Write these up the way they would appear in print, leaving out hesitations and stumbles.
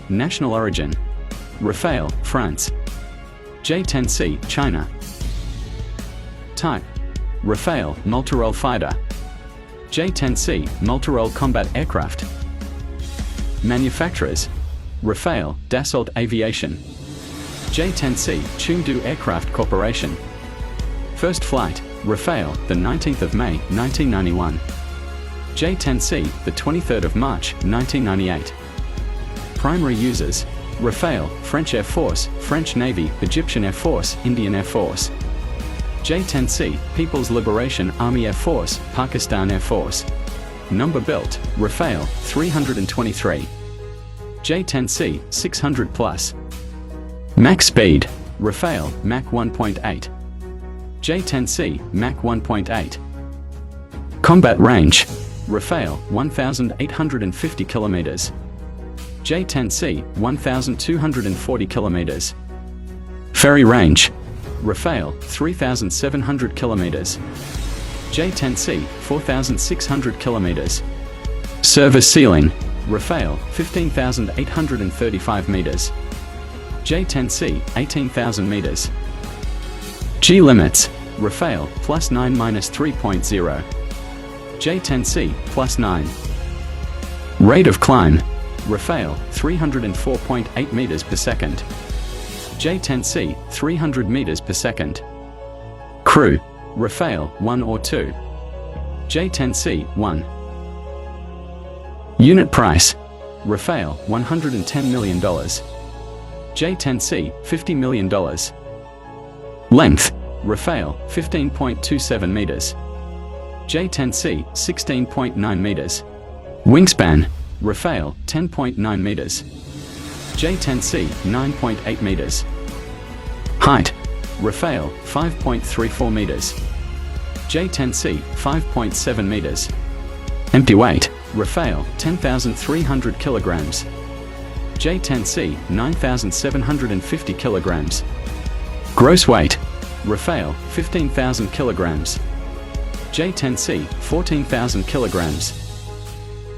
national origin. Rafale, France. J10c, China. Type: Rafale multirole fighter. J10c multirole combat aircraft. Manufacturers: Rafale, Dassault Aviation. J10c, Chengdu Aircraft Corporation. First flight: Rafale, the 19th of May, 1991. J10c, the 23rd of March, 1998. Primary users: Rafale, French Air Force, French Navy, Egyptian Air Force, Indian Air Force. J10c, People's Liberation Army Air Force, Pakistan Air Force. Number built: Rafale, 323. J10c, 600 plus. Mach speed: Rafale, Mach 1.8. J10c, Mach 1.8. Combat range: Rafale, 1,850 kilometers. J10c, 1,240 kilometers. Ferry range: Rafale, 3,700 kilometers. J10c, 4,600 kilometers. Service ceiling: Rafale, 15,835 meters. J10c, 18,000 meters. G limits: Rafale, +9 -3.0. J10c, +9. Rate of climb: Rafale, 304.8 meters per second. J10c, 300 meters per second. Crew: Rafale, 1 or 2. J10c, 1. Unit price: Rafale, $110 million. J10c, $50 million. Length: Rafale, 15.27 meters. J10c, 16.9 meters. Wingspan: Rafale, 10.9 meters. J10c, 9.8 meters. Height: Rafale, 5.34 meters. J10c, 5.7 meters. Empty weight: Rafale, 10,300 kilograms. J10c, 9,750 kilograms. Gross weight: Rafale, 15,000 kilograms. J10c, 14,000 kilograms.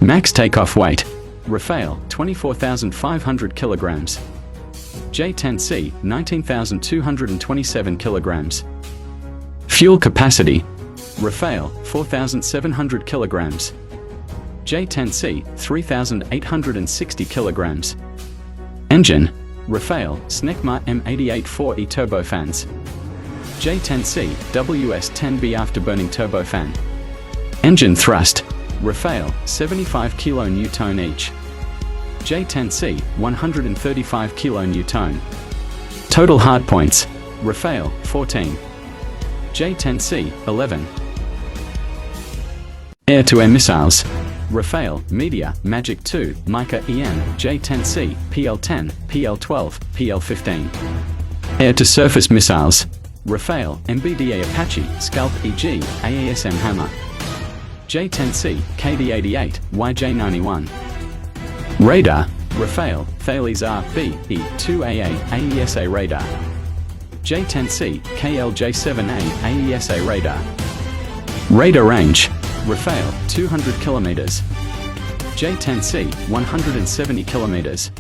Max takeoff weight: Rafale, 24,500 kilograms. J10c, 19,227 kilograms. Fuel capacity: Rafale, 4,700 kilograms. J10c, 3,860 kilograms. Engine: Rafale, Snecma M88-4E turbofans. J10c, WS-10B afterburning turbofan. Engine thrust: Rafale, 75 kN each. J10c, 135 kN. Total hardpoints: Rafale, 14. J10c, 11. Air-to-air missiles: Rafale, Media, Magic 2, Mica EM, J10c, PL-10, PL-12, PL-15. Air-to-surface missiles: Rafale, MBDA Apache, Scalp EG, AASM Hammer. J10c, KD-88, YJ-91. Radar: Rafale, Thales RB-E-2AA, AESA radar. J10c, KLJ-7A, AESA radar. Radar range: Rafale, 200 kilometers. J10c, 170 kilometers.